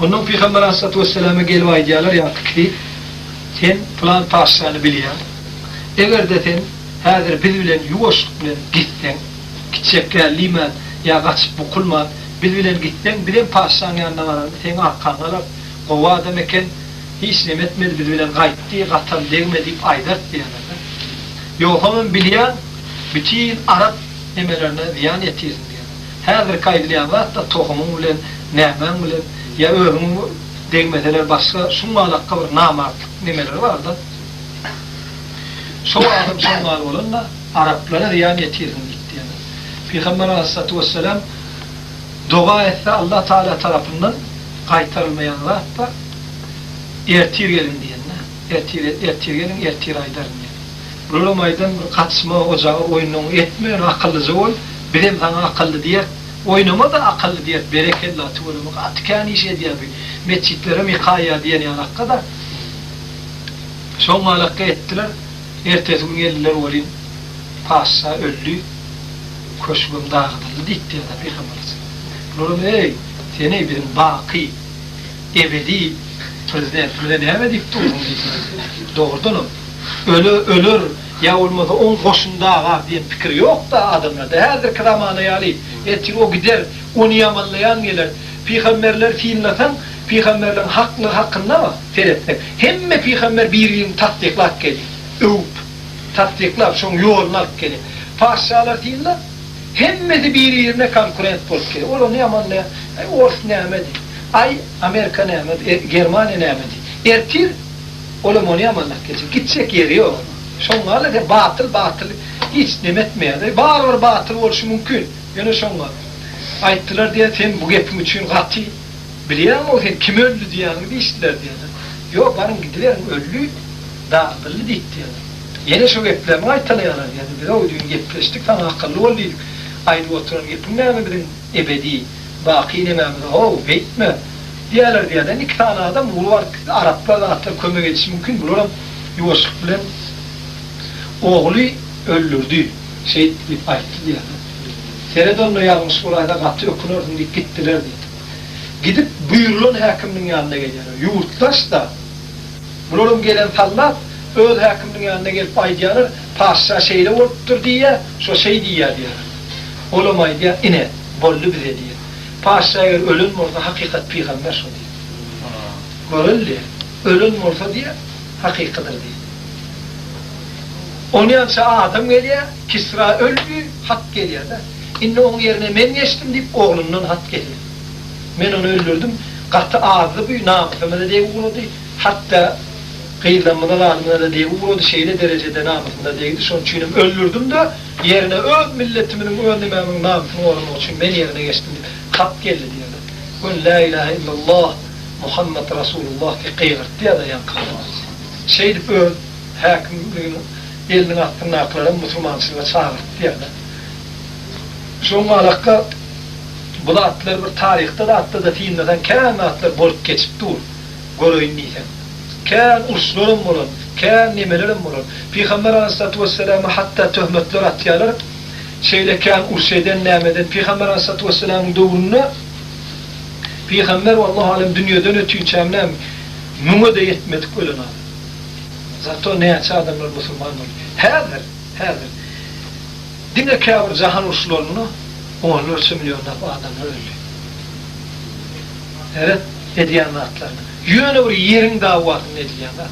Onun Peygamber Aleyhisselatü Vesselam'a gelip aydiyalar ya ki sen falan taşlarını biliyorsun. Eğer de sen hazır biz bilen yuvaşlık bilen gitsen, gidecek liman ya kaçıp bukulman, biz bilen gitsen bilen taşlarının yanına varan, sen arkanlar kova demeken hiç nemetmedi biz bilen gaytti, katan değmedi aydart diyorlar. Yok onun biliyen bütün Arap emelerine ziyan etirsin diyorlar. Hazır kaydlayan var da tohumun bilen, nehmen bilen ya öğümün değmeseler başka şunmalakka bir namartlık nemeler var da çoğu adam şunlar olun da Araplara ziyan etirsin diyorlar. Peygamber Aleyhisselatü Vesselam dua etse Allah Teala tarafından kaytarılmayanlar da ertir gelin diyenler. Ertir gelin, ertir aydarın diyen. Böyle aydan kaçma ocağı oyununu etmeyen akıllıcı ol, bilem sana akıllı diyer, oynama da akıllı diyer, berekellatı olumu, atkani şey diye bir mescitlere mikaya diyen yanakka kadar. Son malakka ettiler, ertesi gün geldiler olayım, passa, öllü, koşgum dağıdırlı, ditti ya da Peygamber'e. Böyle seni bir baki, ebedi, Prezidentine ne hemen dikti oğlum doğrudan o. Ölür ya olmadı 10 koşunda ağa diyen fikir yok da adamlarda. Herdir kıramanı yali. Etir o gider, onu yamanlayan gelir. Peygamberler fiillatan, peygamberlerin hakkında mı? Feretmek. Hemme peygamber bir yılın tatbiklak gelir. Tatbiklak, son yoğurmak gelir. Paşalar fiillat, hemmesi bir yerine konkurent bulup gelir. Onu yamanlayan, Ors nemedi. Ay Amerika nemedi, Germanya nemedi. Ertir, oğlum onu yamanlak geçecek. Gidecek yeri yok. Şonlarla da batıl hiç demetmeyedi. Var batıl oluşu mümkün. Yani şonlar. Ayttılar diye sen bu gepim için katı. Biliyor musun sen kim öldü diye iştiler diye. Yok benim gidilerim öldü, dağıdırlı ditti yani. Yine şu geplerimi aytalayalar yani. Bir de o gün gepleştik falan akıllı olduk. Ayrı oturan gepim ne mi bilin ebedi. Baki nememde, beytme diyorlar diye iki tane adam var, Araplar da hatta köme geçişi mümkün, bulurum Yusuf bilen oğlu öldürdü, şehit deyip ayıttı diye. Seredon'la yazmış burayda katı okunurdun deyip gittiler diye. Gidip buyurulun hakiminin yanına geliyor, yurttaş da bulurum gelen sallat, öz hakiminin yanına gelip aydiyanır, paşa şeyle vurttur diye, şu şey diye. Oğlum aydiya, ine, bollu bize diye. Paşa'ya ölün orada hakikat peygamber şu diye. Görüldü. Ölün orada diye hakikattır diye. Onun yanışı adam geliyor, Kisra öldü, hak geliyor da. İnne onun yerine men geçtim deyip oğlundan hak geliyor. Men onu öldürdüm, katı ağzı büyü, namusuma da diye uğradı. Hatta kıyılanmada lazımına da diye uğradı, şeyle derecede namusunda diye gidiyor. Onun için öldürdüm de yerine öz milletimin, önlememin namusunu oğlunun için men yerine geçtim diye. Hak geldi diyorlar. Kul la ilahe illallah Muhammed Resulullah ki kıyırt diye de yankılar. Şeydi böyle hakimliğinin elinin attığını aklarım Müslümansıyla çağırt diye de. Son alakka bu da atlar bir tarihte de atlar da fiilmeden kâme atlar bolup geçip dur. Görüyün neyken. Kâme urslarım olun, kâme nemelerim olun. Peygamber Aleyhisselatü Vesselam'a hatta töhmetler atyalar şeyle kâme ursayden nemeden Peygamber Aleyhisselatü Vesselam'ın doğruna Peygamber vallahi alem dünyadan ötüyün çemnem müme de yetmedik ölen abi. Zaten ne yapsa adamlar Müslüman olur. Herdir. Dine kâbir zahan usulunu onlarca milyonlar adamlar öldü. Evet, ediyanlar atlarını. Yönü bir yerin davatını ediyanlar.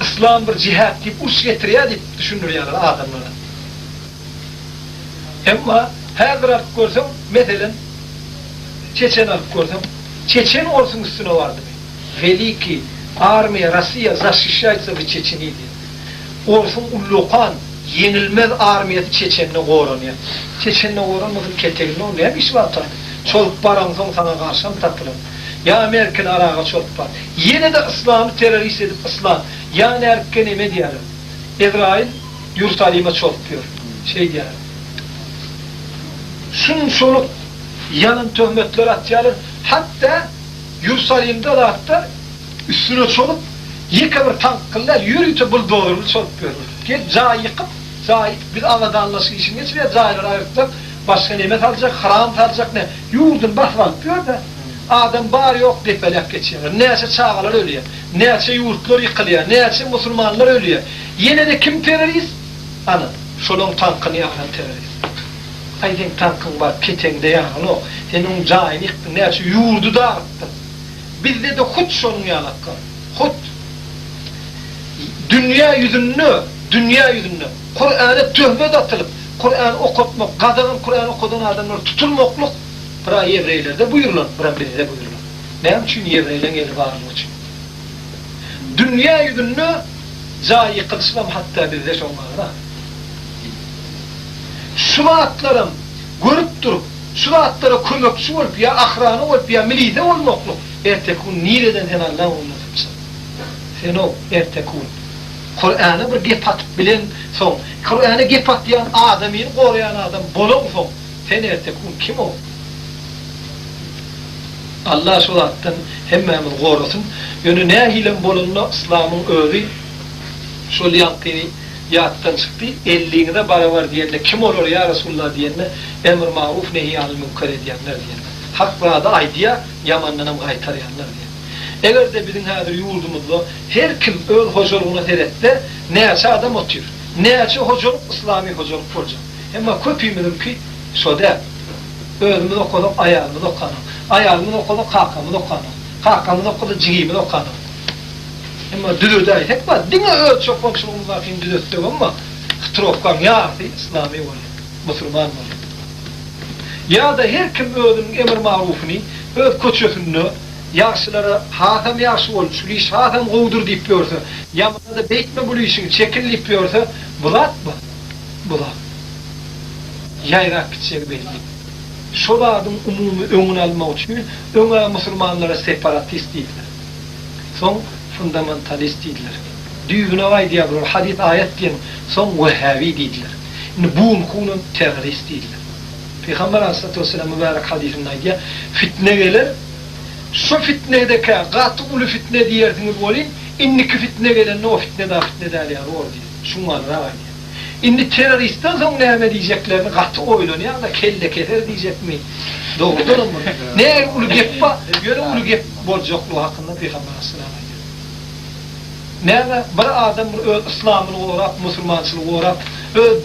İslam bir cihat deyip urs getiriyor deyip düşünürüyorlar adamlara. Ama her alıp görsem, mesela Çeçen alıp görsem, Çeçen olsun üstüne vardı. Veliki, armiya, Rusya, zaşişaysa bir Çeçeniydi. Olsun ullukan, yenilmez armiyeti Çeçen'le koğranıyor. Çeçen'le koğranmadık keteğinde oluyor. Hem iş var tabi. Çoluk baranzon sana karşılam tatlılar. Ya Amerika'nın arağı çoluk var. Yine de İslam'ı terörist edip İslam. Yani erken eme diyelim. İsrail, Yurtalim'e çoluk diyor. Şey diyelim. Şunun çoluk yanın töhmetler atıyorlar. Hatta Yurtalim'de de hatta üstüne çoluk yıkılır tankırlar, yürüyüp buldoğurlu çoluk diyorlar. Gel cağı yıkıp, bir avada anlaşık işin geçmiyor, cağlar ayırtıp başka nimet alacak, haram alacak ne? Yurdun basmalık diyor da Adam bar yok depelep geçiyor. Neyse çağalar ölüyor. Neyse yurtlar yıkılıyor. Neyse Müslümanlar ölüyor. Yine de kim terörist? Ana. Şolun tankını yakan terörist. Aydın tankın var, ketende yakan o. Senin cahini yıktın. Neyse yurdu da attın. Bizde de hut şolun yalakkın. Hut. Dünya yüzünü Kur'an'a töhmet atılıp Kur'an okutmak, kadının Kur'an okuduğun adamları tutulmakluk bura Yevreyler'de buyurulan, bura bizde buyurulan. Ne için Yevreylerin eli varlığı için? Dünya yüzünü zayi kılsılam hatta bizde şonlarına. Şulatlarım görüp durup, şulatlara kömökçü olup ya ahranı olup ya milide olmakluk. Ertekun nireden sen Allah'ın olmasın. Sen o ertekun. Kur'an'ı bir gep atıp bilen son, Kur'an'ı gep atlayan adamın koruyan adam bolon son. Sen ertekun kim o? Allah şulattan hemmemin korusun. Yönü ne hilen bolonlu İslam'ın öğü şol yankini yattan çıktı. 50'ine bara var diyenler kim olur ya Resulullah diyenler emr maruf nehi anil münker diyenler diyenler. Hak vaada aydiya yamanlanım kaytarayanlar diyenler. Eğer de bizim hadir yurdumuzda her kim öl hoculuğuna terette neyse adam otuyor. Neyse hoculuk İslami hoculuk olacak. Ama köpüğümüzün ki şöyle ölümün okuduk, ayağımın okanım. Ayağımın okuduk, kalkamın okanım. Kalkamın okuduk, cigimın okanım. Ama düdürdü aytek var. Dine öl çok komşuluğumuz var ki düdürttük ama Trofkan ya İslami oluyor. Müslüman oluyor. Ya da her kim ölümün emir marufunu, öl koçöfünü, yaşlılara hatam yaşı olmuş, iş hatam kovdur deyip diyorsa, yamada da beytme bu işin çekil deyip diyorsa, bulat mı? Bulat. Yayrak gidecek belli. Şoladın umumi önünü almak için, öne Müslümanlara separatist değiller. Son fundamentalist değiller. Düğüne vay diye bir hadis ayet diyen, son vehhavi değiller. Bu kunun terörist değiller. Peygamber Aleyhisselatü Vesselam mübarek hadisinde diye, fitne gelir, şu fitnedeki katı ulu fitne diyersiniz olayım, inniki fitne gelen o fitne daha fitne derler or diye. Şunlar var diye. İndi teröristten sonra ne diyeceklerini katı oylanıyor da kelle keser diyecek mi? Doğrudur mu? Ne ulu gep var? Yöne ulu gep bolcaklığı hakkında Peygamber Aleyhisselam'a diyor. Ne bir adam İslam'ını uğrap, Müslümançılığı uğrap,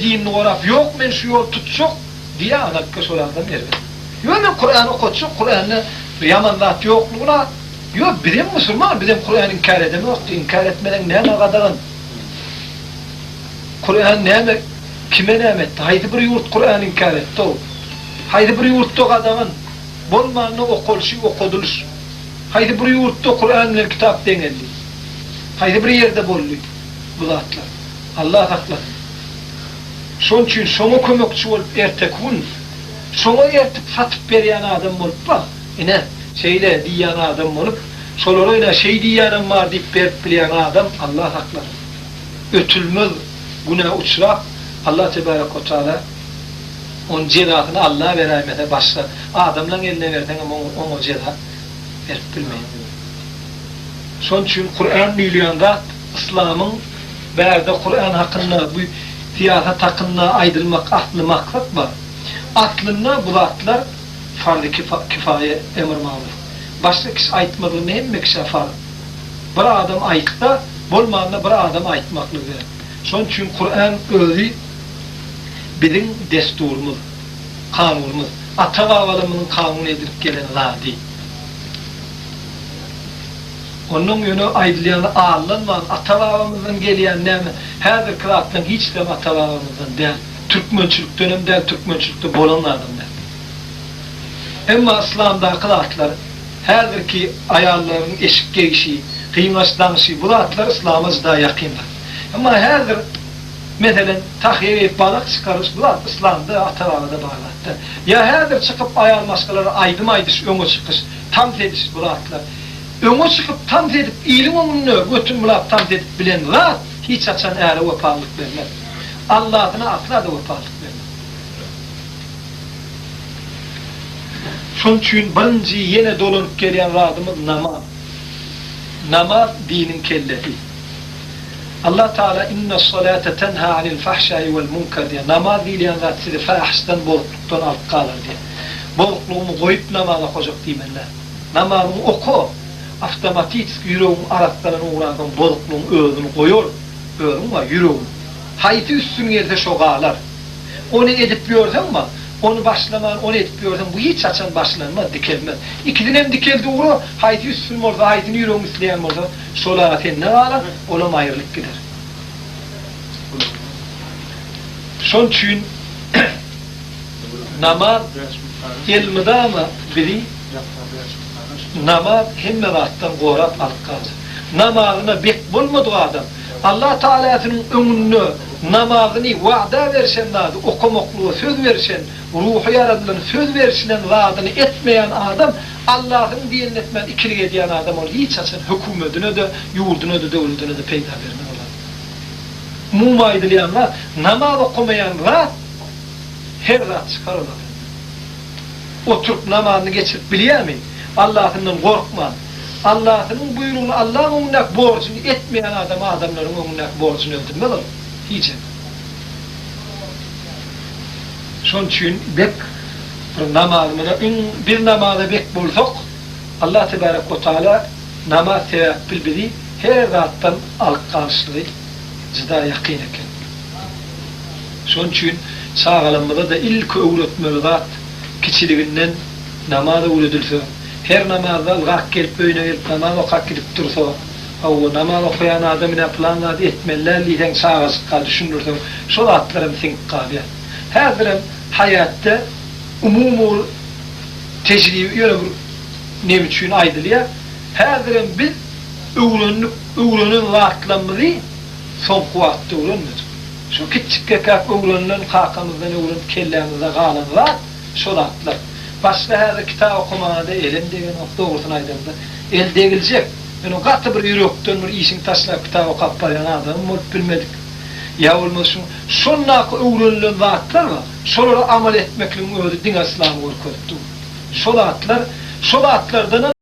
dinini uğrap, yok men şu yol tutacak diye anakka şöyle adam verir. Yok men Kur'an'ı okutacak, Kur'an'ı yamanlat yokluğuna, yok bizim Müslüman, bizim Kur'an'ı inkar edemiyordu, inkar etmeden ne kadarın? Kur'an ne kime ne etti? Haydi bir yurt Kur'an'ı inkar etti o. Haydi bir yurtta adamın bolmanını okuluşu, okuduluş. Haydi bir yurtta Kur'an'la kitap denildi. Haydi bir yerde bollu bu zatlar. Allah haklı. Şunun için şunu kömekçi olup ertekun, şunu ertip satıp veriyen adam olup bak, yine şeyle diyen adam olup, şolarıyla şey diyenim var deyip verip bilen adam Allah haklı. Ötülmez günah uçrak Allah Tebarek ve Teala onun cezasını Allah'a veremete başlar. Adamla eline verdin ama onu ceza verip bilmeyin. Şunun için Kur'an büyülüyanda İslam'ın verdi Kur'an hakkında bu siyasat hakkında aydılmak aklı maksat var. Aklına bu zatlar farz-ı kifaye emir maruf. Başka kişi aytmadığını hem kişi farz. Bir adam ayıkta, bolmanına bir adam aytmaklı verir. Şunun için Kur'an özü bizim desturumuz, kanunumuz, ata-babalarımızın kanunu edilip gelen zadi. Onun yönü aydılyanı ağırlanmayan, ata-babamızdan gelen ne mi? Her bir kıraattan hiç de ata-babamızdan değil. Türkmençilik dönemde, Türkmençilikte bolanlardan değil. Ama İslam'da kıraatlar, her bir ki ayarların eşik gelişi, kıymaçlanışı, bu kıraatlar İslam'a daha yakınlar. Ama her bir mesela tahir et balık çıkarış bulat İslam'da ata-babada bağlattı. Ya her bir çıkıp ayar maskaları aydım aydış, öngü çıkış, tam ediş bulatlar. Öngü çıkıp tam edip, ilim onunu götün bulat tam edip bilen rahat, hiç açan eğer vefalık vermez. Allah adına atlar da vefalık vermez. Şunun için birinci yine dolanıp gelen radımız namaz. Namaz dinin kelleti. Allah Teala inna salate tenha anil fahşai vel munkar diye. Namaz diyen zat sizi fahştan, bozukluktan alıp kalır diye. Bozukluğumu koyup namaza koyacak diyemenler. namazını oku, avtomatik yüreğin araslarına uğranan bozukluğun özünü koyuyor, özün var yüreğin. Hayti üstün yerde şoğalar. Onu edip görsen ama, onu başlaman, onu edip görsen, bu hiç açan başlanmaz, dikelmez. İkiden hem dikeldi uğru, hayti üstün orada, haytini yüreğin üstleyen orada, şolağa tenine ağlar, ona ayrılık gider. Şon için namaz ilmide ama biri namaz hemme vaattan korap alıp kaldı. Namazına bek bulmadı adam. Allah Teala'nın önünü namazını vaada versen vaadi, okumaklığı söz versen, ruhu yaradılan söz versen vaadını etmeyen adam, Allah'ın dinini etmeyen, ikilik ediyen adam olur. Hiç açın hükümetine de, yurduna da, devletine de peygamberine olur. Mumaydılayanlar, namaz okumayanlar her rahat çıkarırlar. Oturup namazını geçirip biliyor muyum? Allah'ından korkma. Allah'ın buyruğunu, Allah'ın önüne borcunu etmeyen adamların önüne borcunu öldürmez olur. Hiç. Şunun için bek bir namazı bek bulsak Allah Tebarek ve Teala namaz sevap bilbili her rahattan alıp karşılığı cida yakin eken. Şunun için sağlamada da ilk öğretmeli zat kiçiliğinden namazı öğretilse, her namazda ılgak gelip böyüne gelip namaz okak gidip dursa, o namaz okuyan adamın yapılanlar etmelerliğden sağa sıkka düşünürse, şol atlarım think kabiye. Hazırım hayatta umumur tecrübi öyle bir ne için aydılıya, hazırım biz öğrenin vaatlanmalı son kuvatta öğrenmedik. Şu küçük kekak öğrenilen kakamızdan öğrenip kellemizde kalan var, şol atlar. Başka her kitap okumada elin degen doğrusunu aydımda elde edilecek. Yani katı bir yürekten bir işin taşla kitap okuyup barayan adamı olup bilmedik. Ya olmasın, şunla öğrenilen vaatlar var. Şolara amal etmekle öğretti din aslanı korkuttu. Şol atlardan